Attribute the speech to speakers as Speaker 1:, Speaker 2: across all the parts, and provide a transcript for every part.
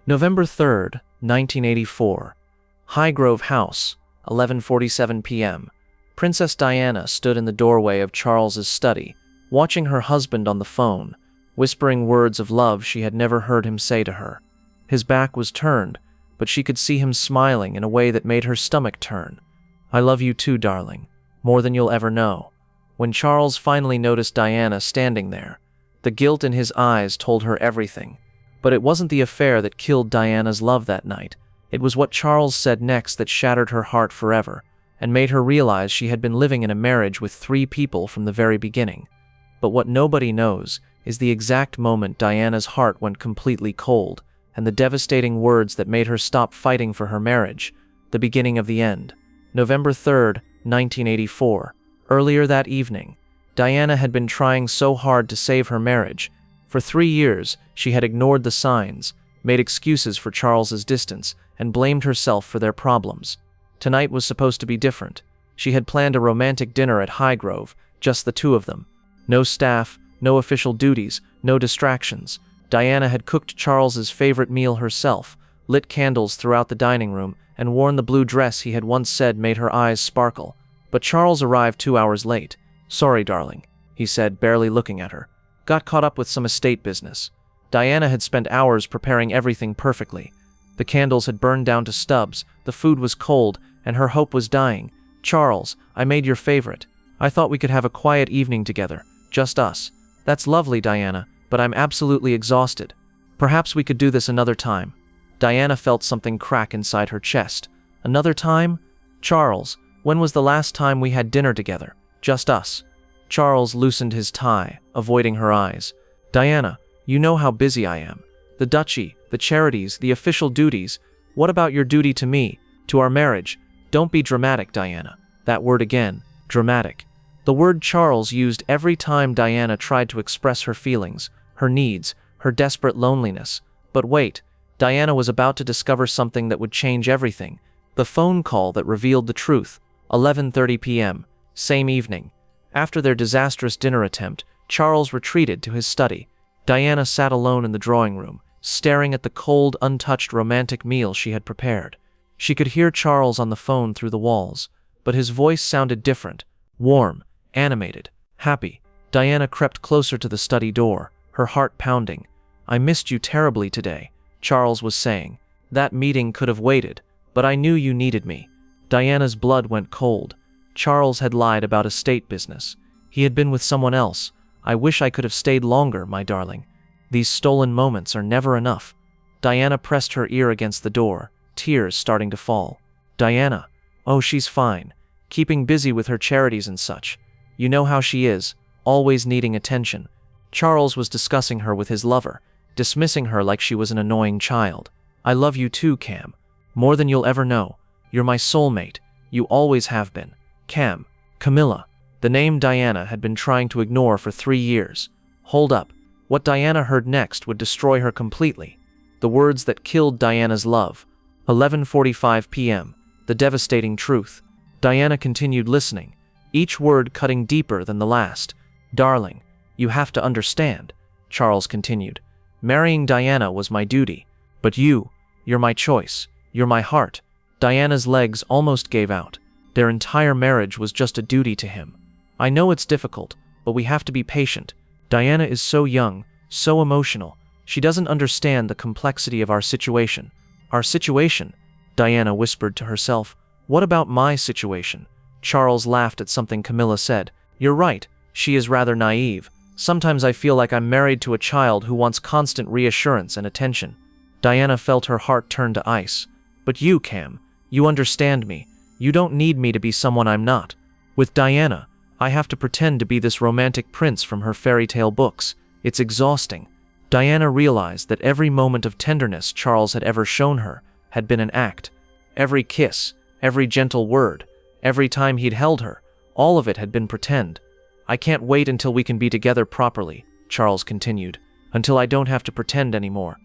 Speaker 1: November 3rd, 1984. Highgrove House, 11:47 p.m. Princess Diana stood in the doorway of Charles's study, watching her husband on the phone, whispering words of love she had never heard him say to her. His back was turned, but she could see him smiling in a way that made her stomach turn. "I love you too, darling, more than you'll ever know." When Charles finally noticed Diana standing there, the guilt in his eyes told her everything. But it wasn't the affair that killed Diana's love that night. It was what Charles said next that shattered her heart forever, and made her realize she had been living in a marriage with 3 people from the very beginning. But what nobody knows is the exact moment Diana's heart went completely cold, and the devastating words that made her stop fighting for her marriage, the beginning of the end. November 3rd, 1984. Earlier that evening, Diana had been trying so hard to save her marriage. For 3 years, she had ignored the signs, made excuses for Charles's distance, and blamed herself for their problems. Tonight was supposed to be different. She had planned a romantic dinner at Highgrove, just the 2 of them. No staff, no official duties, no distractions. Diana had cooked Charles's favorite meal herself, lit candles throughout the dining room, and worn the blue dress he had once said made her eyes sparkle. But Charles arrived 2 hours late. "Sorry, darling," he said, barely looking at her. "Got caught up with some estate business." Diana had spent hours preparing everything perfectly. The candles had burned down to stubs, the food was cold, and her hope was dying. "Charles, I made your favorite. I thought we could have a quiet evening together, just us." "That's lovely, Diana, but I'm absolutely exhausted. Perhaps we could do this another time." Diana felt something crack inside her chest. "Another time? Charles, when was the last time we had dinner together? Just us?" Charles loosened his tie, avoiding her eyes. "Diana, you know how busy I am. The duchy, the charities, the official duties. What about your duty to me, to our marriage? Don't be dramatic, Diana." That word again, dramatic. The word Charles used every time Diana tried to express her feelings, her needs, her desperate loneliness. But wait, Diana was about to discover something that would change everything. The phone call that revealed the truth. 11:30 p.m. Same evening. After their disastrous dinner attempt, Charles retreated to his study. Diana sat alone in the drawing room, staring at the cold, untouched romantic meal she had prepared. She could hear Charles on the phone through the walls, but his voice sounded different, warm, animated, happy. Diana crept closer to the study door, her heart pounding. "I missed you terribly today," Charles was saying. "That meeting could have waited, but I knew you needed me." Diana's blood went cold. Charles had lied about estate business. He had been with someone else. "I wish I could have stayed longer, my darling. These stolen moments are never enough." Diana pressed her ear against the door, tears starting to fall. "Diana, oh, she's fine, keeping busy with her charities and such. You know how she is, always needing attention." Charles was discussing her with his lover, dismissing her like she was an annoying child. "I love you too, Cam. More than you'll ever know. You're my soulmate. You always have been. Cam." Camilla. The name Diana had been trying to ignore for 3 years. Hold up. What Diana heard next would destroy her completely. The words that killed Diana's love. 11:45 p.m. The devastating truth. Diana continued listening, each word cutting deeper than the last. "Darling, you have to understand," Charles continued. "Marrying Diana was my duty. But you're my choice. You're my heart." Diana's legs almost gave out. Their entire marriage was just a duty to him. "I know it's difficult, but we have to be patient. Diana is so young, so emotional. She doesn't understand the complexity of our situation." "Our situation?" Diana whispered to herself. "What about my situation?" Charles laughed at something Camilla said. "You're right, she is rather naive. Sometimes I feel like I'm married to a child who wants constant reassurance and attention." Diana felt her heart turn to ice. "But you, Cam, you understand me. You don't need me to be someone I'm not. With Diana, I have to pretend to be this romantic prince from her fairy tale books. It's exhausting." Diana realized that every moment of tenderness Charles had ever shown her had been an act. Every kiss, every gentle word, every time he'd held her, all of it had been pretend. "I can't wait until we can be together properly," Charles continued, "until I don't have to pretend anymore."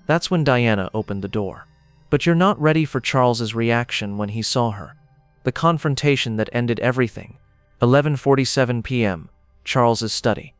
Speaker 1: That's when Diana opened the door. But you're not ready for Charles's reaction when he saw her. The confrontation that ended everything. 11:47 p.m. Charles's study.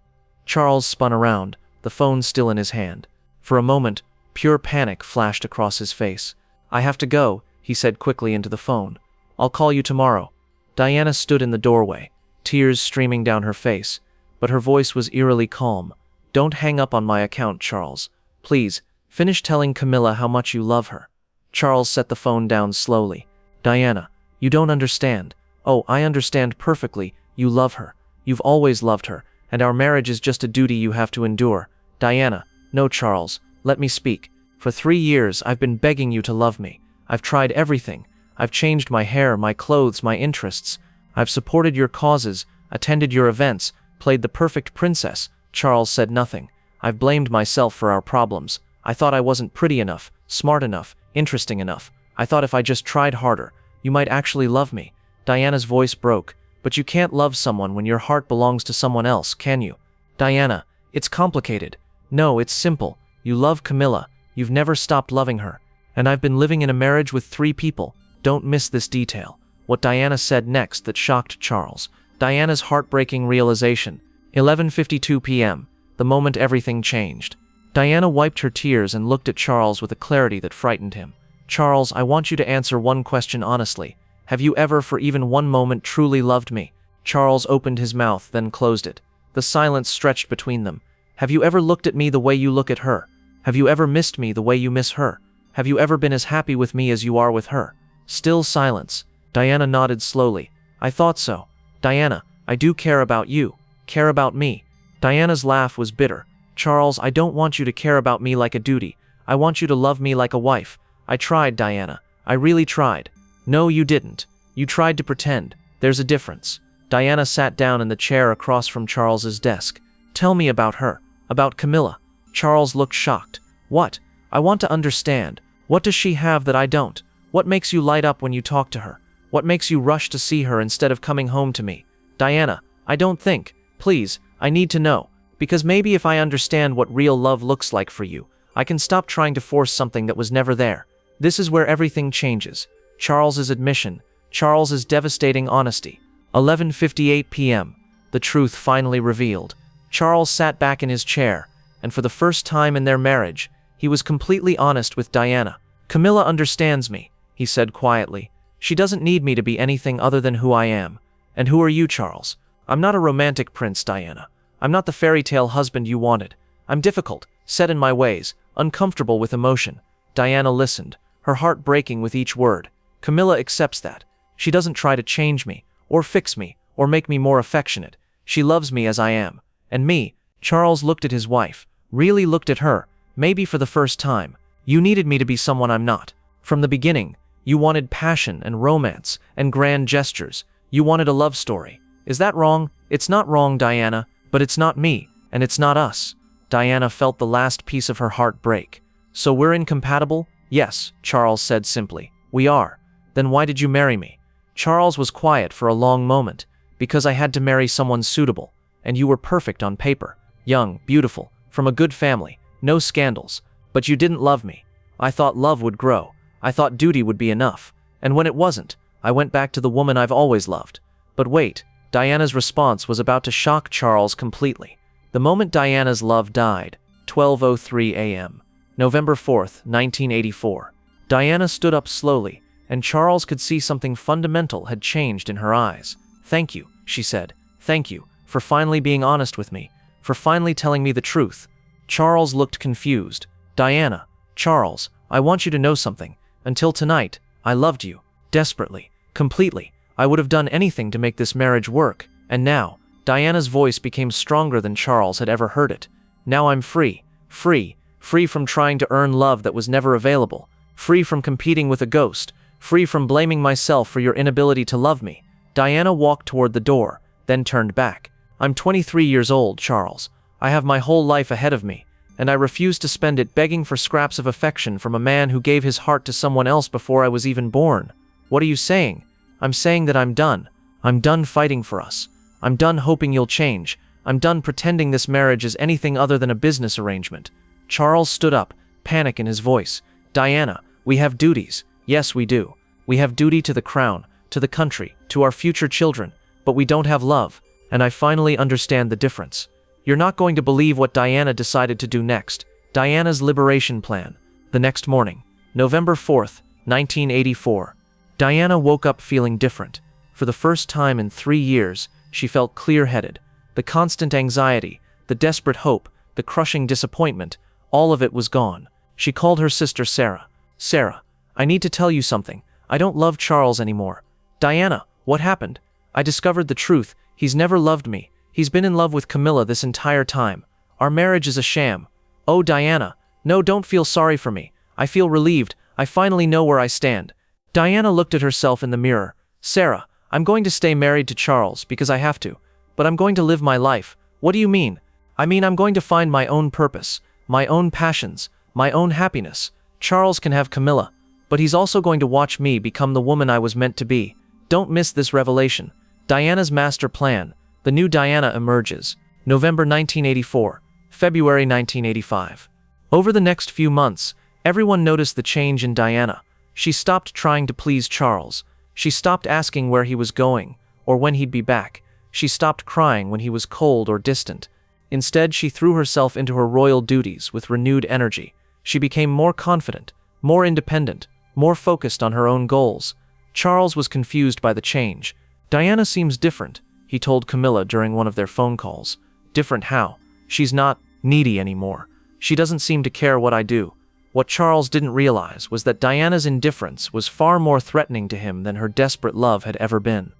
Speaker 1: Charles spun around, the phone still in his hand. For a moment, Pure panic flashed across his face. "I have to go," he said quickly into the phone. "I'll call you tomorrow." Diana stood in the doorway, tears streaming down her face, but her voice was eerily calm. "Don't hang up on my account, Charles. Please, finish telling Camilla how much you love her." Charles set the phone down slowly. "Diana, you don't understand." "Oh, I understand perfectly. You love her. You've always loved her, and our marriage is just a duty you have to endure." "Diana." "No, Charles, let me speak. For 3 years I've been begging you to love me. I've tried everything. I've changed my hair, my clothes, my interests. I've supported your causes, attended your events, played the perfect princess." Charles said nothing. "I've blamed myself for our problems. I thought I wasn't pretty enough, smart enough, interesting enough. I thought if I just tried harder, you might actually love me." Diana's voice broke. "But you can't love someone when your heart belongs to someone else, can you?" "Diana, it's complicated." "No, it's simple. You love Camilla. You've never stopped loving her. And I've been living in a marriage with 3 people. Don't miss this detail." What Diana said next that shocked Charles. Diana's heartbreaking realization. 11:52 p.m., the moment everything changed. Diana wiped her tears and looked at Charles with a clarity that frightened him. "Charles, I want you to answer one question honestly. Have you ever for even one moment truly loved me?" Charles opened his mouth, then closed it. The silence stretched between them. "Have you ever looked at me the way you look at her? Have you ever missed me the way you miss her? Have you ever been as happy with me as you are with her?" Still silence. Diana nodded slowly. "I thought so. Diana, I do care about you. Care about me." Diana's laugh was bitter. "Charles, I don't want you to care about me like a duty. I want you to love me like a wife. I tried, Diana. I really tried." "No, you didn't. You tried to pretend. There's a difference." Diana sat down in the chair across from Charles's desk. "Tell me about her. About Camilla." Charles looked shocked. "What? I want to understand. What does she have that I don't? What makes you light up when you talk to her? What makes you rush to see her instead of coming home to me?" "Diana, I don't think. Please, I need to know. Because maybe if I understand what real love looks like for you, I can stop trying to force something that was never there." This is where everything changes. Charles's admission. Charles's devastating honesty. 11:58 p.m. The truth finally revealed. Charles sat back in his chair, and for the first time in their marriage, he was completely honest with Diana. "Camilla understands me," he said quietly. "She doesn't need me to be anything other than who I am." "And who are you, Charles?" "I'm not a romantic prince, Diana. I'm not the fairy tale husband you wanted. I'm difficult, set in my ways, uncomfortable with emotion." Diana listened, her heart breaking with each word. "Camilla accepts that. She doesn't try to change me, or fix me, or make me more affectionate. She loves me as I am. And me." Charles looked at his wife, really looked at her, maybe for the first time. "You needed me to be someone I'm not. From the beginning, you wanted passion and romance and grand gestures. You wanted a love story. Is that wrong?" "It's not wrong, Diana, but it's not me, and it's not us." Diana felt the last piece of her heart break. "So we're incompatible?" "Yes," Charles said simply. "We are." "Then why did you marry me?" Charles was quiet for a long moment. "Because I had to marry someone suitable, and you were perfect on paper. Young, beautiful, from a good family, no scandals. But you didn't love me. I thought love would grow. I thought duty would be enough. And when it wasn't, I went back to the woman I've always loved." But wait, Diana's response was about to shock Charles completely. The moment Diana's love died, 12:03 a.m., November 4th, 1984. Diana stood up slowly, and Charles could see something fundamental had changed in her eyes. "Thank you," she said. "Thank you, for finally being honest with me, for finally telling me the truth." Charles looked confused. "Diana, Charles, I want you to know something. Until tonight, I loved you. Desperately. Completely. I would have done anything to make this marriage work. And now," Diana's voice became stronger than Charles had ever heard it. "Now I'm free. Free. Free from trying to earn love that was never available. Free from competing with a ghost. Free from blaming myself for your inability to love me." Diana walked toward the door, then turned back. "I'm 23 years old, Charles. I have my whole life ahead of me, and I refuse to spend it begging for scraps of affection from a man who gave his heart to someone else before I was even born." "What are you saying?" "I'm saying that I'm done. I'm done fighting for us. I'm done hoping you'll change. I'm done pretending this marriage is anything other than a business arrangement." Charles stood up, panic in his voice. "Diana, we have duties. Yes, we do. We have duty to the crown, to the country, to our future children, but we don't have love, and I finally understand the difference. You're not going to believe what Diana decided to do next. Diana's liberation plan. The next morning, November 4th, 1984, Diana woke up feeling different. For the first time in 3 years, she felt clear-headed. The constant anxiety, the desperate hope, the crushing disappointment, all of it was gone. She called her sister Sarah. "Sarah, I need to tell you something. I don't love Charles anymore." "Diana, what happened?" "I discovered the truth. He's never loved me. He's been in love with Camilla this entire time. Our marriage is a sham." "Oh, Diana, no, don't feel sorry for me. I feel relieved. I finally know where I stand." Diana looked at herself in the mirror. "Sarah, I'm going to stay married to Charles because I have to. But I'm going to live my life." "What do you mean?" "I mean I'm going to find my own purpose, my own passions, my own happiness. Charles can have Camilla, but he's also going to watch me become the woman I was meant to be. Don't miss this revelation." Diana's master plan. The new Diana emerges. November 1984, February 1985. Over the next few months, everyone noticed the change in Diana. She stopped trying to please Charles. She stopped asking where he was going, or when he'd be back. She stopped crying when he was cold or distant. Instead, she threw herself into her royal duties with renewed energy. She became more confident, more independent, more focused on her own goals. Charles was confused by the change. "Diana seems different," he told Camilla during one of their phone calls. "Different how? She's not needy anymore. She doesn't seem to care what I do." What Charles didn't realize was that Diana's indifference was far more threatening to him than her desperate love had ever been.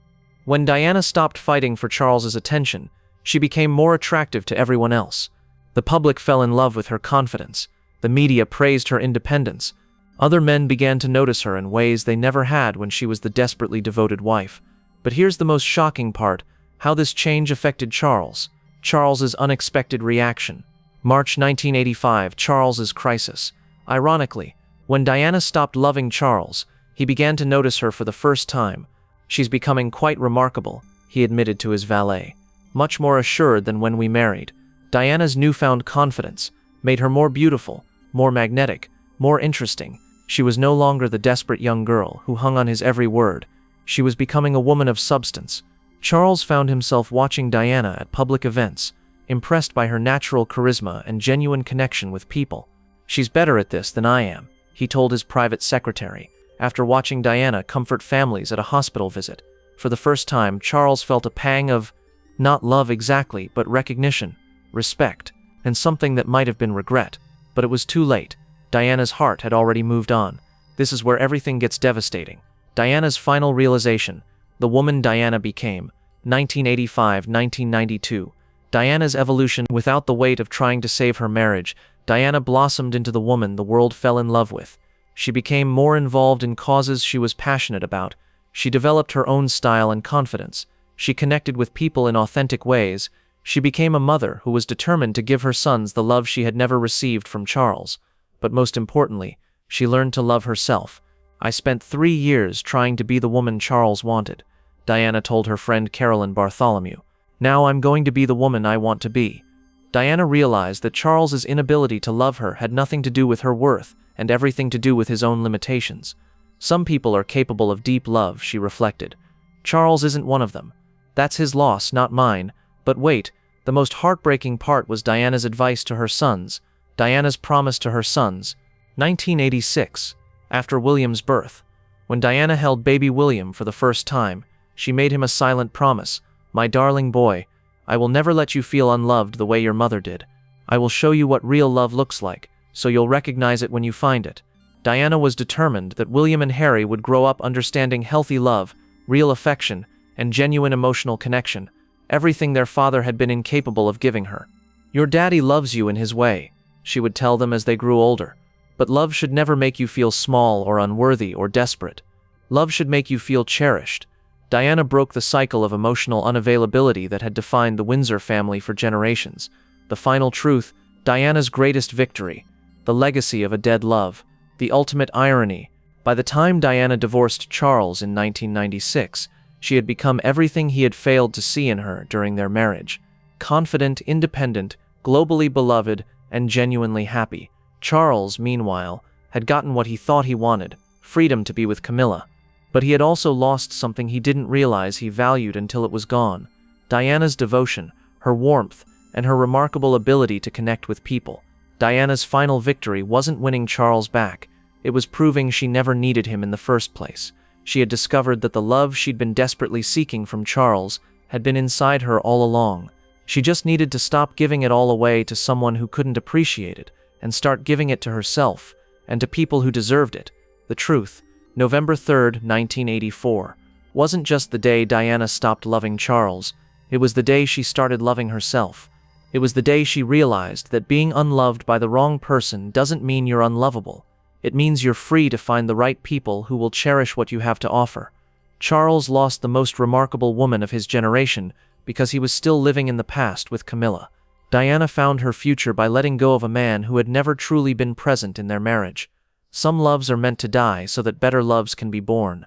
Speaker 1: When Diana stopped fighting for Charles's attention, she became more attractive to everyone else. The public fell in love with her confidence. The media praised her independence. Other men began to notice her in ways they never had when she was the desperately devoted wife. But here's the most shocking part, how this change affected Charles. Charles's unexpected reaction. March 1985, Charles's crisis. Ironically, when Diana stopped loving Charles, he began to notice her for the first time. "She's becoming quite remarkable," he admitted to his valet. "Much more assured than when we married." Diana's newfound confidence made her more beautiful, more magnetic, more interesting. She was no longer the desperate young girl who hung on his every word. She was becoming a woman of substance. Charles found himself watching Diana at public events, impressed by her natural charisma and genuine connection with people. "She's better at this than I am," he told his private secretary, after watching Diana comfort families at a hospital visit. For the first time, Charles felt a pang of, not love exactly, but recognition, respect, and something that might have been regret. But it was too late. Diana's heart had already moved on. This is where everything gets devastating. Diana's final realization, the woman Diana became. 1985-1992. Diana's evolution. Without the weight of trying to save her marriage, Diana blossomed into the woman the world fell in love with. She became more involved in causes she was passionate about. She developed her own style and confidence. She connected with people in authentic ways. She became a mother who was determined to give her sons the love she had never received from Charles. But most importantly, she learned to love herself. "I spent 3 years trying to be the woman Charles wanted," Diana told her friend Carolyn Bartholomew. "Now I'm going to be the woman I want to be." Diana realized that Charles's inability to love her had nothing to do with her worth and everything to do with his own limitations. "Some people are capable of deep love," she reflected. "Charles isn't one of them. That's his loss, not mine." But wait, the most heartbreaking part was Diana's advice to her sons. Diana's promise to her sons. 1986, after William's birth. When Diana held baby William for the first time, she made him a silent promise. "My darling boy, I will never let you feel unloved the way your mother did. I will show you what real love looks like, so you'll recognize it when you find it." Diana was determined that William and Harry would grow up understanding healthy love, real affection, and genuine emotional connection, everything their father had been incapable of giving her. "Your daddy loves you in his way," she would tell them as they grew older. "But love should never make you feel small or unworthy or desperate. Love should make you feel cherished." Diana broke the cycle of emotional unavailability that had defined the Windsor family for generations. The final truth, Diana's greatest victory, the legacy of a dead love, the ultimate irony. By the time Diana divorced Charles in 1996, she had become everything he had failed to see in her during their marriage. Confident, independent, globally beloved, and genuinely happy. Charles, meanwhile, had gotten what he thought he wanted, freedom to be with Camilla. But he had also lost something he didn't realize he valued until it was gone. Diana's devotion, her warmth, and her remarkable ability to connect with people. Diana's final victory wasn't winning Charles back. It was proving she never needed him in the first place. She had discovered that the love she'd been desperately seeking from Charles had been inside her all along. She just needed to stop giving it all away to someone who couldn't appreciate it and start giving it to herself and to people who deserved it. The truth, November 3rd, 1984, wasn't just the day Diana stopped loving Charles. It was the day she started loving herself. It was the day she realized that being unloved by the wrong person doesn't mean you're unlovable. It means you're free to find the right people who will cherish what you have to offer. Charles lost the most remarkable woman of his generation because he was still living in the past with Camilla. Diana found her future by letting go of a man who had never truly been present in their marriage. Some loves are meant to die so that better loves can be born.